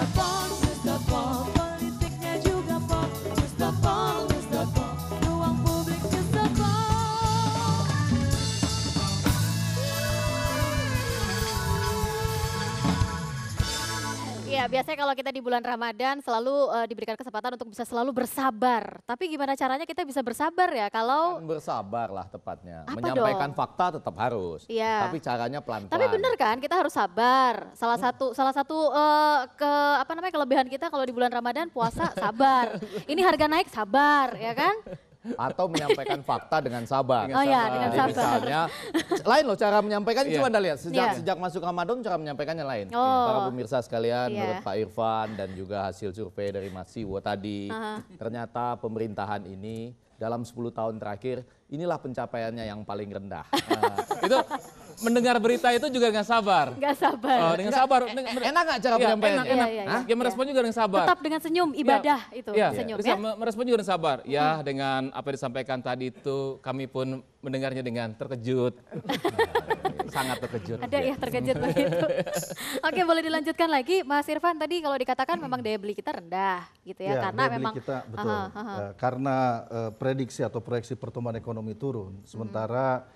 Mustafon, politiknya juga pop. Mustafon, ruang publik Mustafon. Iya, biasanya kalau kita di bulan Ramadan selalu diberikan kesempatan untuk bisa selalu bersabar. Tapi gimana caranya kita bisa bersabar ya kalau Kan bersabar lah tepatnya. Apa Menyampaikan dong? fakta tetap harus. Iya. Tapi caranya pelan-pelan. Tapi benar kan kita harus sabar. Salah satu kelebihan kita kalau di bulan Ramadan puasa sabar. Ini harga naik sabar, ya kan? Atau menyampaikan fakta dengan sabar. Oh ya, dengan Jadi sabar. misalnya, lain loh cara menyampaikan, Iya. coba Anda lihat. Iya. Sejak masuk Ramadan cara menyampaikannya lain. Oh. Para pemirsa sekalian, Iya. menurut Pak Irfan dan juga hasil survei dari Mas Siwo tadi, ternyata pemerintahan ini dalam 10 tahun terakhir, inilah pencapaiannya yang paling rendah. Itu mendengar berita itu juga dengan sabar. Nggak sabar. Oh, dengan sabar. Enak nggak cara Iya, penyampaiannya? enak. Iya, iya, Hah? iya. Ya merespon juga dengan sabar. Tetap dengan senyum, ibadah itu Iya, senyum bisa ya. merespon juga dengan sabar. Ya, dengan apa yang disampaikan tadi itu kami pun mendengarnya dengan terkejut. Sangat terkejut. Ada ya terkejut begitu. Oke, boleh dilanjutkan lagi Mas Irfan, tadi kalau dikatakan memang daya beli kita rendah gitu ya, karena daya beli memang kita betul. Karena prediksi atau proyeksi pertumbuhan ekonomi turun, sementara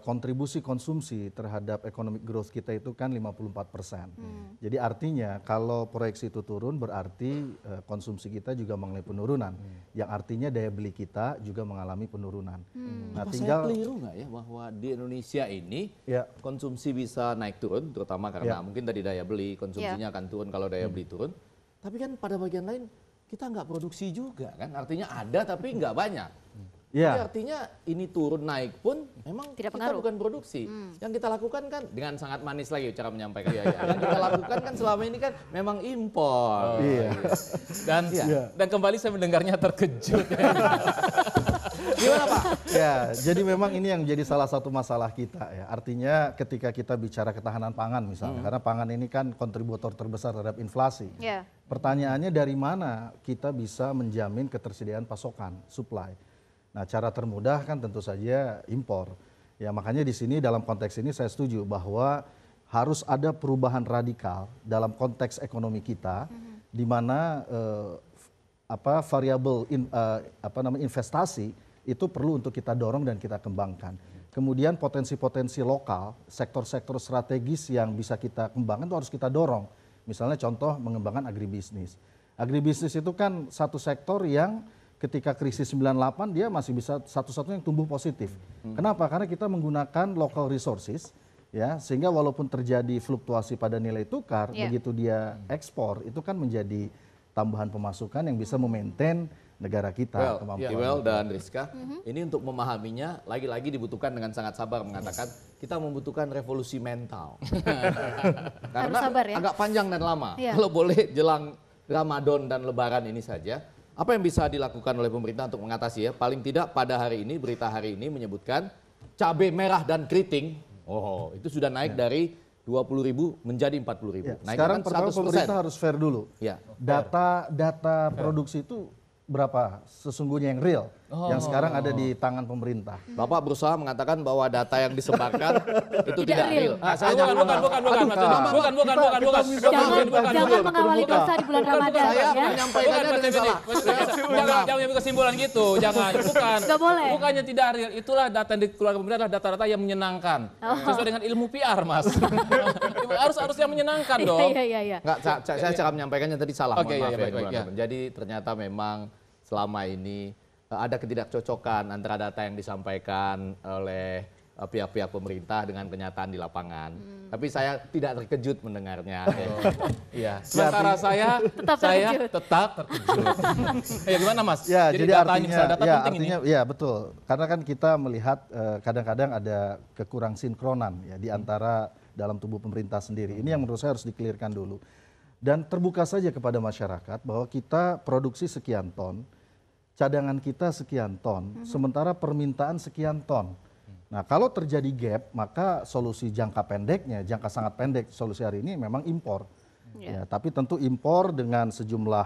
kontribusi konsumsi terhadap economic growth kita itu kan 54%. Jadi artinya kalau proyeksi itu turun berarti konsumsi kita juga mengalami penurunan. Yang artinya daya beli kita juga mengalami penurunan. Nah, Apa tinggal saya keliru nggak ya bahwa di Indonesia ini ya, konsumsi bisa naik turun, terutama karena Ya. mungkin tadi daya beli, konsumsinya akan turun kalau daya beli turun. Tapi kan pada bagian lain kita nggak produksi juga kan, artinya ada tapi nggak banyak. Jadi ya, artinya ini turun naik pun memang Tidak kita pengaruh. bukan produksi. Yang kita lakukan kan dengan sangat manis lagi cara menyampaikan. Yang kita lakukan kan selama ini kan memang impor. Iya. Dan kembali saya mendengarnya terkejut. Gimana Pak? Ya, jadi memang ini yang jadi salah satu masalah kita ya. Artinya ketika kita bicara ketahanan pangan misalnya, karena pangan ini kan kontributor terbesar terhadap inflasi. ya. Pertanyaannya dari mana kita bisa menjamin ketersediaan pasokan, supply. Nah, cara termudah kan tentu saja impor. Ya, makanya di sini dalam konteks ini saya setuju bahwa harus ada perubahan radikal dalam konteks ekonomi kita, di mana variabel investasi itu perlu untuk kita dorong dan kita kembangkan. Kemudian potensi-potensi lokal, sektor-sektor strategis yang bisa kita kembangkan itu harus kita dorong. Misalnya contoh mengembangkan agribisnis. Agribisnis itu kan satu sektor yang ketika krisis 98 dia masih bisa satu-satunya yang tumbuh positif. Kenapa? Karena kita menggunakan local resources ya, sehingga walaupun terjadi fluktuasi pada nilai tukar, begitu dia ekspor itu kan menjadi tambahan pemasukan yang bisa memaintain negara kita. Well dan Rizka, ini untuk memahaminya lagi-lagi dibutuhkan dengan sangat sabar mengatakan kita membutuhkan revolusi mental. Karena sabar ya. agak panjang dan lama. Iya. Kalau boleh jelang Ramadan dan Lebaran ini saja, apa yang bisa dilakukan oleh pemerintah untuk mengatasi ya? Paling tidak pada hari ini, berita hari ini menyebutkan cabai merah dan keriting, itu sudah naik dari 20.000 menjadi 40.000. Ya, sekarang pertama pemerintah harus fair dulu. Ya. Data produksi itu berapa sesungguhnya yang real, yang sekarang ada di tangan pemerintah. Bapak berusaha mengatakan bahwa data yang disebarkan itu tidak real. Bukan. Jangan mengawali dosa di bulan Ramadan Saya ya. menyampaikannya dengan salah. Jangan ambil kesimpulan gitu, jangan. Bukan. Nggak boleh. Bukannya tidak real, itulah data yang dikeluarkan pemerintah adalah data-data yang menyenangkan. Sesuai dengan ilmu PR, Mas. Harus yang menyenangkan dong. Iya. Enggak, saya cara menyampaikannya tadi salah. Oke, mohon iya, maaf baik, Bulan ya. Ramadan. Jadi ternyata memang selama ini ada ketidakcocokan antara data yang disampaikan oleh pihak-pihak pemerintah dengan kenyataan di lapangan. Tapi saya tidak terkejut mendengarnya. Iya. Sementara saya tetap terkejut. Ya gimana Mas? Ya, jadi artinya, data ya, penting artinya, ini. ya betul. Karena kan kita melihat kadang-kadang ada kekurang sinkronan ya di antara dalam tubuh pemerintah sendiri. Ini yang menurut saya harus dikelirkan dulu. Dan terbuka saja kepada masyarakat bahwa kita produksi sekian ton, cadangan kita sekian ton, sementara permintaan sekian ton. Nah, kalau terjadi gap, maka solusi jangka pendeknya, jangka sangat pendek, solusi hari ini memang impor. Ya, tapi tentu impor dengan sejumlah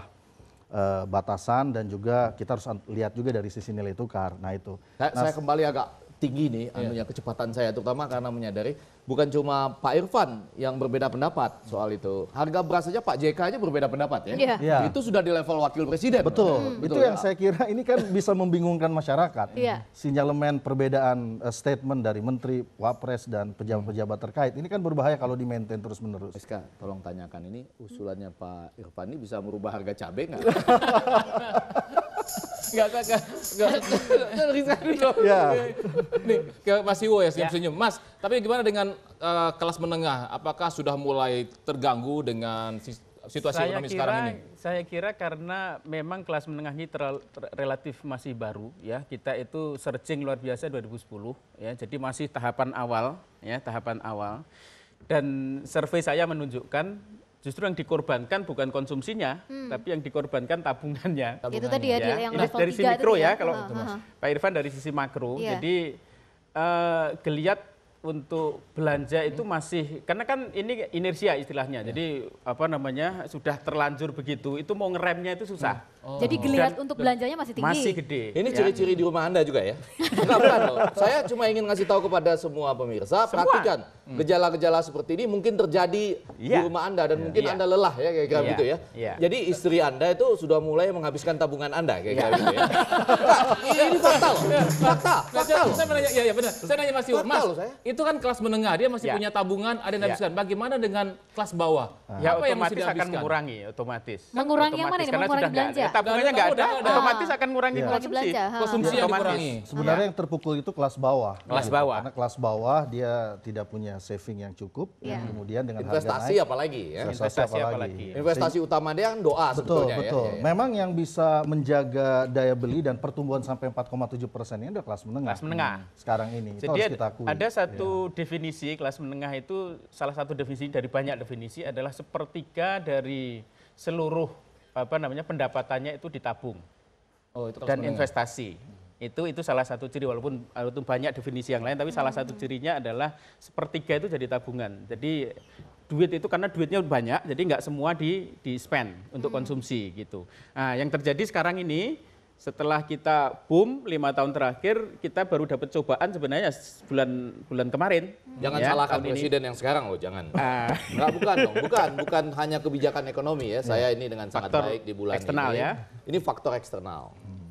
batasan dan juga kita harus lihat juga dari sisi nilai tukar. Nah itu. Saya kembali agak tinggi nih anunya kecepatan saya, terutama karena menyadari bukan cuma Pak Irfan yang berbeda pendapat soal itu. Harga beras saja Pak JK aja berbeda pendapat ya. Iya. Iya. Itu sudah di level wakil presiden. Betul, itu ya. yang saya kira ini kan bisa membingungkan masyarakat. Iya. Sinyalemen perbedaan statement dari menteri, wapres dan pejabat-pejabat terkait ini kan berbahaya kalau di maintain terus-menerus. Rizka, tolong tanyakan ini usulannya Pak Irfan ini bisa merubah harga cabai nggak? Enggak. Rizka dulu. Ya, Nih, ke Mas Iwo ya senyum-senyum. Mas, tapi gimana dengan kelas menengah? Apakah sudah mulai terganggu dengan situasi ekonomi sekarang ini? Saya kira karena memang kelas menengah ini relatif masih baru ya. Kita itu searching luar biasa 2010 ya. Jadi masih tahapan awal ya, tahapan awal. Dan survei saya menunjukkan justru yang dikorbankan bukan konsumsinya, tapi yang dikorbankan tabungannya. Itu tadi ya, yang Ini level dari sisi 3 mikro tadi ya, kalau Heeh. Pak Irfan dari sisi makro. Iya. Jadi geliat untuk belanja itu masih, karena kan ini inersia istilahnya. Jadi apa namanya, sudah terlanjur begitu, itu mau ngeremnya itu susah. Jadi geliat untuk belanjanya masih tinggi. Masih gede. Ini ya. ciri-ciri di rumah Anda juga ya? Enggak, bukan loh. Saya cuma ingin ngasih tahu kepada semua pemirsa, perhatikan gejala-gejala seperti ini mungkin terjadi di Iya. rumah Anda dan mungkin Iya. Anda lelah ya kayak Iya. gitu ya. Iya. Jadi istri Anda itu sudah mulai menghabiskan tabungan Anda kayak gitu ya. Enggak, ini fakta loh. Fakta loh. Saya menanya, ya benar. Saya nanya Mas Iwo, Fakta Mas, loh saya. itu kan kelas menengah, dia masih Ya. punya tabungan, ada yang Ya. dihabiskan. Bagaimana dengan kelas bawah? Ya Apa yang mesti otomatis akan dihabiskan? mengurangi, otomatis. Mengurangi yang mana Otomatis, ini? karena Mengurangi sudah nggak ada. belanja? Tabungannya nggak ada, Nggak ada. otomatis akan mengurangi Iya. Mengurangi konsumsi. belanja. Konsumsi yang Otomatis. dikurangi. sebenarnya yang terpukul itu kelas bawah. Kelas bawah. Karena kelas bawah dia tidak punya saving yang cukup, Iya. kemudian dengan Investasi harga naik, apalagi ya. Investasi apalagi. Investasi utama dia kan doa Betul, sebetulnya betul. ya. Memang yang bisa menjaga daya beli dan pertumbuhan sampai 4,7% ini adalah kelas menengah. Kelas menengah. Sekarang ini, itu Jadi harus kita akui. ada satu definisi kelas menengah itu, salah satu definisi dari banyak definisi adalah sepertiga dari seluruh pendapatannya itu ditabung Oh, itu kelas dan menengah. investasi. Itu salah satu ciri, walaupun banyak definisi yang lain, tapi salah satu cirinya adalah sepertiga itu jadi tabungan. Jadi duit itu karena duitnya banyak, jadi nggak semua di spend untuk konsumsi gitu. Nah, yang terjadi sekarang ini setelah kita boom 5 tahun terakhir, kita baru dapat cobaan sebenarnya bulan kemarin. Jangan ya, salahkan tahun ini. presiden yang sekarang loh, jangan. Ah. Enggak, bukan dong, bukan hanya kebijakan ekonomi ya. Saya ini dengan sangat Faktor baik di bulan eksternal ini. ya. Ini faktor eksternal.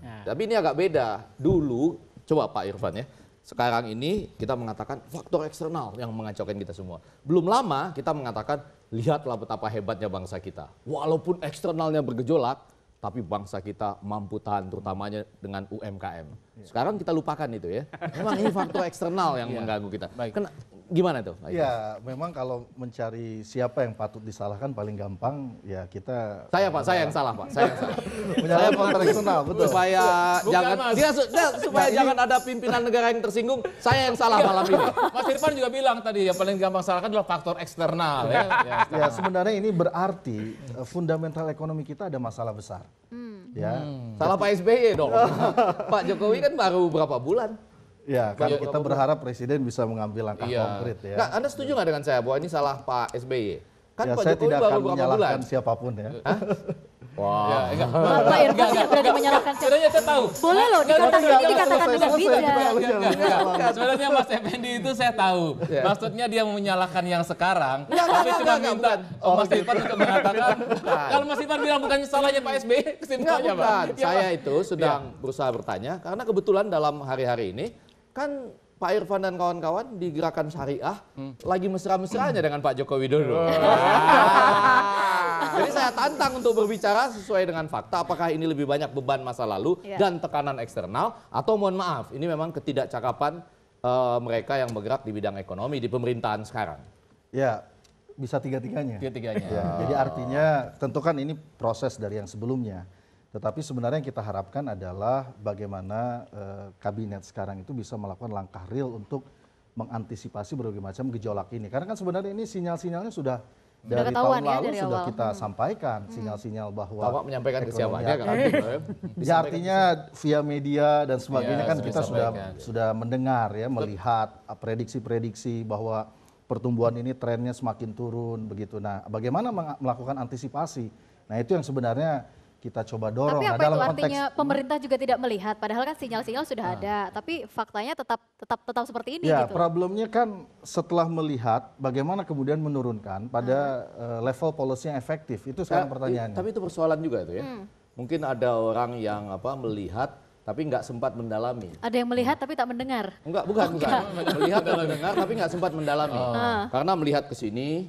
Nah. Tapi ini agak beda. Dulu, coba Pak Irfan ya. Sekarang ini kita mengatakan faktor eksternal yang mengacaukan kita semua. Belum lama kita mengatakan lihatlah betapa hebatnya bangsa kita. Walaupun eksternalnya bergejolak, tapi bangsa kita mampu tahan terutamanya dengan UMKM. Sekarang kita lupakan itu ya. Memang ini faktor eksternal yang mengganggu kita. Baik. Gimana tuh? Pak Irfan? Ya, memang kalau mencari siapa yang patut disalahkan paling gampang ya kita Saya Pak, saya yang salah Pak. Saya yang salah. menyalahkan faktor eksternal, betul. Supaya Bukan, jangan Mas. supaya jangan ada pimpinan negara yang tersinggung, saya yang salah malam ini. Mas Irfan juga bilang tadi yang paling gampang salahkan adalah faktor eksternal ya. Ya, sebenarnya ini berarti fundamental ekonomi kita ada masalah besar. Ya. Salah Pak SBY dong. Pak Jokowi kan baru berapa bulan? Ya, kan kita berharap presiden bisa mengambil langkah Iya. konkret ya. Nggak, Anda setuju nggak dengan saya bahwa ini salah Pak SBY? Kan Ya, Pak saya Jokowi tidak baru akan berapa bulan? menyalahkan siapapun ya. Wah. Pak Irfan tidak berani menyalahkan siapa. Sebenarnya saya tahu. Boleh loh, dikatakan ini dikatakan dengan bijak. Enggak. Sebenarnya Mas Effendi itu saya tahu. Maksudnya dia mau menyalahkan yang sekarang, tapi cuma minta Mas Irfan untuk mengatakan. Kalau Mas Irfan bilang bukan salahnya Pak SBY, Enggak, kesimpulannya Pak. bukan. Ya, Saya Pak. itu sedang berusaha bertanya karena kebetulan dalam hari-hari ini kan Pak Irfan dan kawan-kawan di Gerakan Syariah lagi mesra-mesranya dengan Pak Joko Widodo. Jadi saya tantang untuk berbicara sesuai dengan fakta apakah ini lebih banyak beban masa lalu dan tekanan eksternal atau mohon maaf ini memang ketidakcakapan mereka yang bergerak di bidang ekonomi di pemerintahan sekarang. Ya, bisa tiga-tiganya. Tiga-tiganya. Ya, jadi artinya tentu kan ini proses dari yang sebelumnya. Tetapi sebenarnya yang kita harapkan adalah bagaimana kabinet sekarang itu bisa melakukan langkah real untuk mengantisipasi berbagai macam gejolak ini. Karena kan sebenarnya ini sinyal-sinyalnya sudah dari ketahuan tahun ya lalu dari sudah awal. kita sampaikan sinyal-sinyal bahwa Bapak menyampaikan ke siapa? ekonomi Dia nggak akan- ngerti, Pak. Ya artinya via media dan sebagainya Ya, kan sudah kita disampaikan. sudah mendengar ya, melihat prediksi-prediksi bahwa pertumbuhan ini trennya semakin turun begitu. Nah, bagaimana melakukan antisipasi? Nah, itu yang sebenarnya kita coba dorong. Tapi Nah, apa itu dalam konteks artinya pemerintah juga tidak melihat? Padahal kan sinyal-sinyal sudah ada, tapi faktanya tetap seperti ini ya, gitu. problemnya kan setelah melihat bagaimana kemudian menurunkan pada level policy yang efektif. Itu sekarang pertanyaannya. Tapi itu persoalan juga itu ya. Mungkin ada orang yang melihat tapi nggak sempat mendalami. Ada yang melihat tapi tak mendengar. Bukan. Melihat dan mendengar tapi nggak sempat mendalami. Karena melihat ke sini,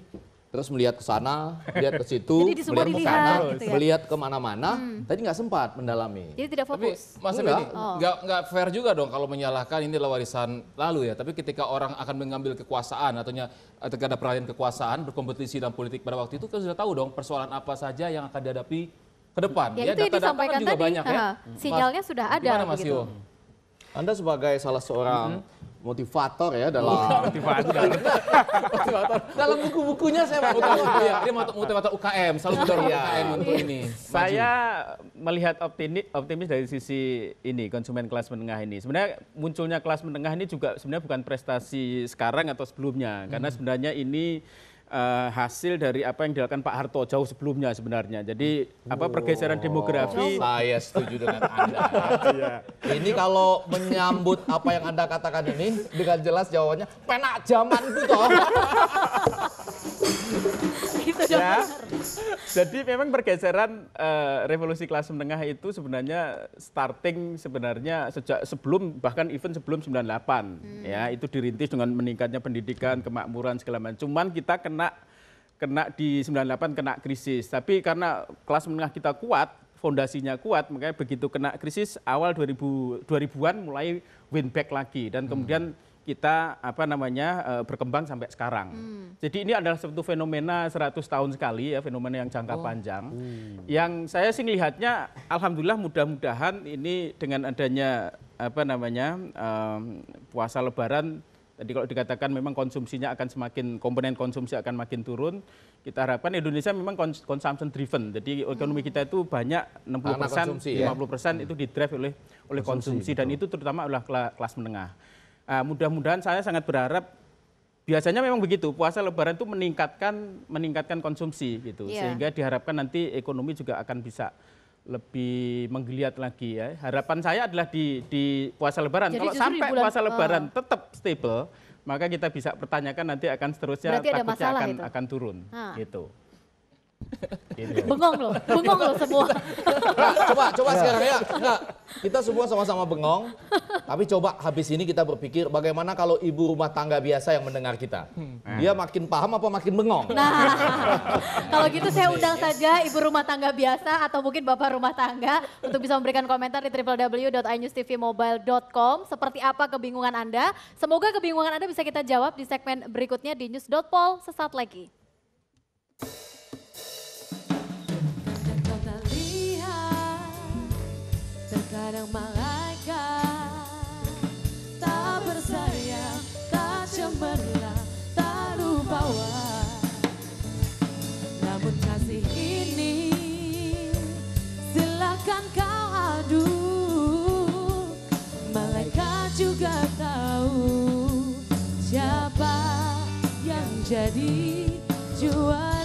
terus melihat ke sana, melihat ke situ, Jadi di semua melihat ke dilihat kanan, gitu ya. melihat kemana-mana, tadi nggak sempat mendalami. Jadi tidak Tapi fokus. Mas Effendi, nggak fair juga dong kalau menyalahkan ini adalah warisan lalu ya. Tapi ketika orang akan mengambil kekuasaan atau ketika ada peralihan kekuasaan berkompetisi dalam politik pada waktu itu kan sudah tahu dong persoalan apa saja yang akan dihadapi ke depan. Ya, itu yang data-data disampaikan kan juga tadi. banyak ya. Sinyalnya sudah ada. Gimana Mas begitu. Yo? Anda sebagai salah seorang motivator ya dalam dalam buku-bukunya saya baca. Dia motivator UKM, selalu mendorong UKM untuk ini. Saya melihat optimis dari sisi ini konsumen kelas menengah ini. Sebenarnya munculnya kelas menengah ini juga sebenarnya bukan prestasi sekarang atau sebelumnya, karena sebenarnya ini hasil dari apa yang dilakukan Pak Harto jauh sebelumnya sebenarnya. Jadi pergeseran demografi. Saya setuju dengan Anda. Ini kalau menyambut apa yang Anda katakan ini dengan jelas jawabannya penak zamanku toh. Gitu dong. Ya. Jadi memang pergeseran revolusi kelas menengah itu sebenarnya starting sebenarnya sejak sebelum bahkan even sebelum 98 ya, itu dirintis dengan meningkatnya pendidikan, kemakmuran segala macam. Cuman kita kena di 98 kena krisis. Tapi karena kelas menengah kita kuat, fondasinya kuat, makanya begitu kena krisis awal 2000-an mulai win back lagi dan kemudian kita berkembang sampai sekarang. Jadi ini adalah satu fenomena 100 tahun sekali ya, fenomena yang jangka panjang. Yang saya sih melihatnya alhamdulillah mudah-mudahan ini dengan adanya puasa Lebaran, tadi kalau dikatakan memang konsumsinya akan komponen konsumsi akan makin turun. Kita harapkan Indonesia memang consumption driven. Jadi ekonomi kita itu banyak 60%, 50% itu didrive oleh konsumsi dan itu terutama adalah kelas menengah. Mudah-mudahan saya sangat berharap biasanya memang begitu, puasa Lebaran itu meningkatkan konsumsi gitu, sehingga diharapkan nanti ekonomi juga akan bisa lebih menggeliat lagi ya. Harapan saya adalah di puasa Lebaran. Jadi kalau sampai puasa Lebaran tetap stable, maka kita bisa pertanyakan nanti akan seterusnya takutnya akan turun gitu. Bengong loh semua. Coba sekarang ya. Enggak, kita semua sama-sama bengong. Tapi coba habis ini kita berpikir bagaimana kalau ibu rumah tangga biasa yang mendengar kita. Dia makin paham apa makin bengong? Nah, kalau gitu saya undang saja ibu rumah tangga biasa atau mungkin bapak rumah tangga untuk bisa memberikan komentar di www.inewstvmobile.com. Seperti apa kebingungan Anda? Semoga kebingungan Anda bisa kita jawab di segmen berikutnya di News.pol sesaat lagi. Terkadang malaikat tak bersayap, tak cemerlang, tak rupawan. Namun kasih ini silakan kau adu. Malaikat juga tahu siapa yang jadi juara.